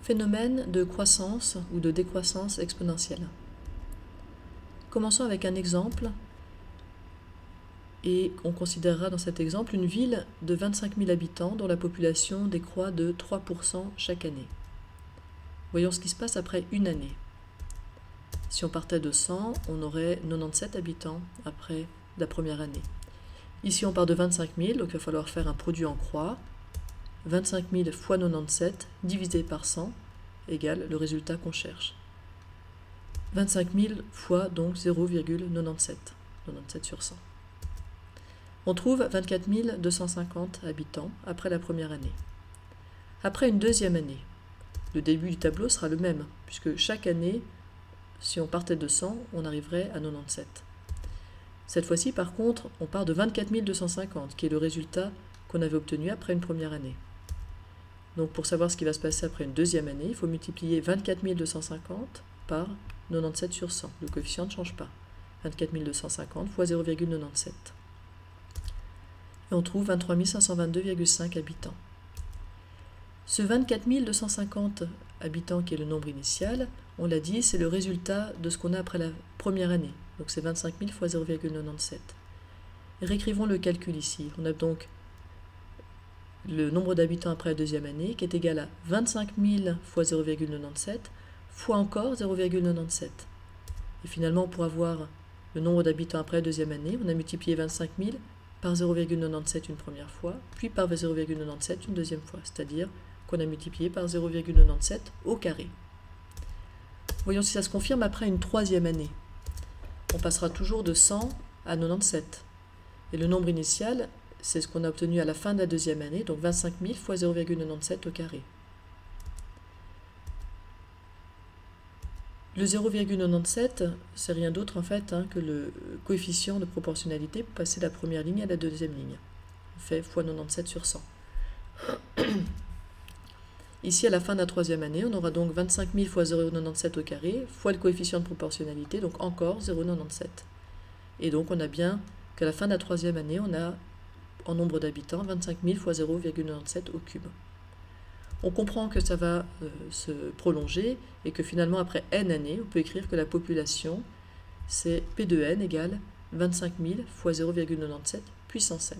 Phénomène de croissance ou de décroissance exponentielle. Commençons avec un exemple et on considérera dans cet exemple une ville de 25 000 habitants dont la population décroît de 3% chaque année. Voyons ce qui se passe après une année. Si on partait de 100, on aurait 97 habitants après la première année. Ici on part de 25 000, donc il va falloir faire un produit en croix. 25 000 fois 97 divisé par 100 égale le résultat qu'on cherche. 25 000 fois donc 0,97, 97 sur 100. On trouve 24 250 habitants après la première année. Après une deuxième année, le début du tableau sera le même, puisque chaque année, si on partait de 100, on arriverait à 97. Cette fois-ci, par contre, on part de 24 250, qui est le résultat qu'on avait obtenu après une première année. Donc pour savoir ce qui va se passer après une deuxième année, il faut multiplier 24 250 par 97 sur 100. Le coefficient ne change pas. 24 250 fois 0,97. Et on trouve 23 522,5 habitants. Ce 24 250 habitants qui est le nombre initial, on l'a dit, c'est le résultat de ce qu'on a après la première année. Donc c'est 25 000 fois 0,97. Réécrivons le calcul ici. On a donc le nombre d'habitants après la deuxième année qui est égal à 25 000 fois 0,97 fois encore 0,97. Et finalement, pour avoir le nombre d'habitants après la deuxième année, on a multiplié 25 000 par 0,97 une première fois, puis par 0,97 une deuxième fois, c'est-à-dire qu'on a multiplié par 0,97 au carré. Voyons si ça se confirme après une troisième année. On passera toujours de 100 à 97. Et le nombre initial, c'est ce qu'on a obtenu à la fin de la deuxième année, donc 25 000 fois 0,97 au carré. Le 0,97, c'est rien d'autre en fait que le coefficient de proportionnalité pour passer de la première ligne à la deuxième ligne. On fait fois 97 sur 100. Ici, à la fin de la troisième année, on aura donc 25 000 fois 0,97 au carré, fois le coefficient de proportionnalité, donc encore 0,97. Et donc on a bien qu'à la fin de la troisième année, on a en nombre d'habitants 25 000 fois 0,97 au cube. On comprend que ça va se prolonger et que finalement après n années, on peut écrire que la population, c'est P de n égale 25 000 fois 0,97 puissance n.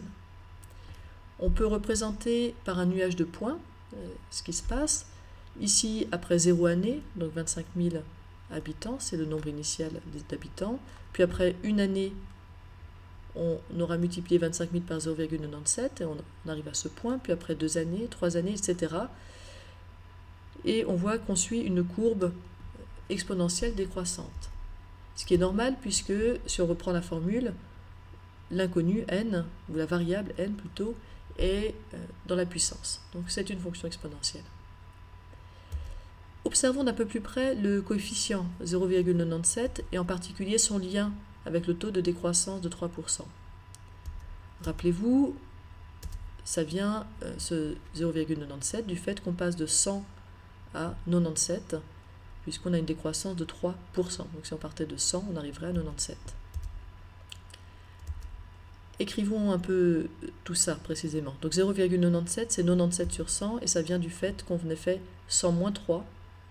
On peut représenter par un nuage de points ce qui se passe. Ici, après 0 année, donc 25 000 habitants, c'est le nombre initial d'habitants. Puis après une année, on aura multiplié 25 000 par 0,97 et on arrive à ce point. Puis après 2 années, 3 années, etc. Et on voit qu'on suit une courbe exponentielle décroissante. Ce qui est normal puisque, si on reprend la formule, l'inconnu n, ou la variable n plutôt, est dans la puissance. Donc c'est une fonction exponentielle. Observons d'un peu plus près le coefficient 0,97 et en particulier son lien avec le taux de décroissance de 3%. Rappelez-vous, ça vient, ce 0,97, du fait qu'on passe de 100 à 97, puisqu'on a une décroissance de 3%. Donc si on partait de 100, on arriverait à 97. Écrivons un peu tout ça précisément. Donc 0,97, c'est 97 sur 100, et ça vient du fait qu'on venait fait 100 moins 3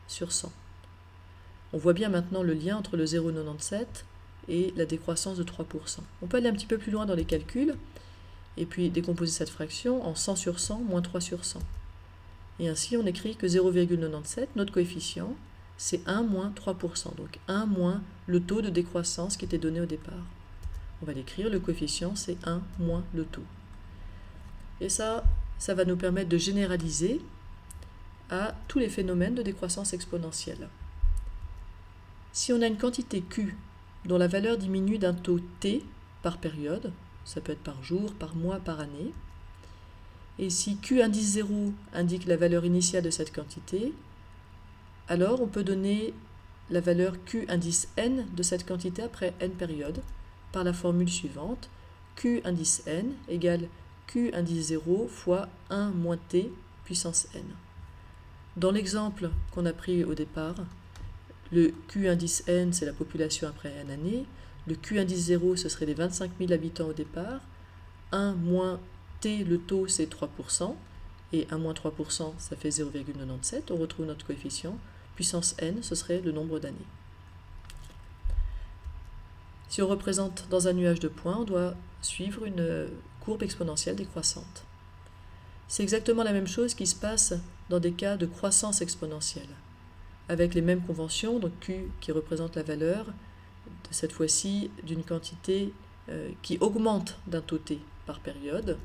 sur 100. On voit bien maintenant le lien entre le 0,97 et la décroissance de 3%. On peut aller un petit peu plus loin dans les calculs, et puis décomposer cette fraction en 100 sur 100 moins 3 sur 100. Et ainsi, on écrit que 0,97, notre coefficient, c'est 1 moins 3%, donc 1 moins le taux de décroissance qui était donné au départ. On va l'écrire, le coefficient, c'est 1 moins le taux. Et ça va nous permettre de généraliser à tous les phénomènes de décroissance exponentielle. Si on a une quantité Q dont la valeur diminue d'un taux T par période, ça peut être par jour, par mois, par année, et si Q indice 0 indique la valeur initiale de cette quantité, alors on peut donner la valeur Q indice n de cette quantité après n périodes par la formule suivante. Q indice n égale Q indice 0 fois 1 moins t puissance n. Dans l'exemple qu'on a pris au départ, le Q indice n, c'est la population après n années. Le Q indice 0, ce serait les 25 000 habitants au départ. 1 moins t, le taux, c'est 3%. et 1 moins 3%, ça fait 0,97. On retrouve notre coefficient. Puissance n, ce serait le nombre d'années. Si on représente dans un nuage de points, on doit suivre une courbe exponentielle décroissante. C'est exactement la même chose qui se passe dans des cas de croissance exponentielle, avec les mêmes conventions, donc Q qui représente la valeur, cette fois-ci d'une quantité qui augmente d'un taux t par période,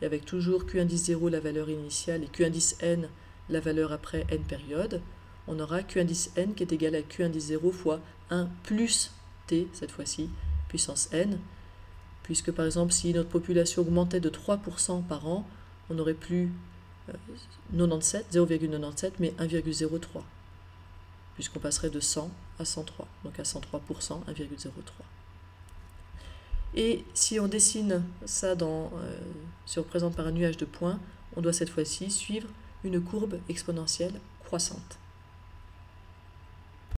et avec toujours Q indice 0 la valeur initiale et Q indice n la valeur après n périodes, on aura Q indice n qui est égal à Q indice 0 fois 1 plus t, cette fois-ci, puissance n, puisque par exemple si notre population augmentait de 3% par an, on n'aurait plus 0,97 mais 1,03, puisqu'on passerait de 100 à 103, donc à 103%, 1,03. Et si on dessine ça si on représente par un nuage de points, on doit cette fois-ci suivre une courbe exponentielle croissante.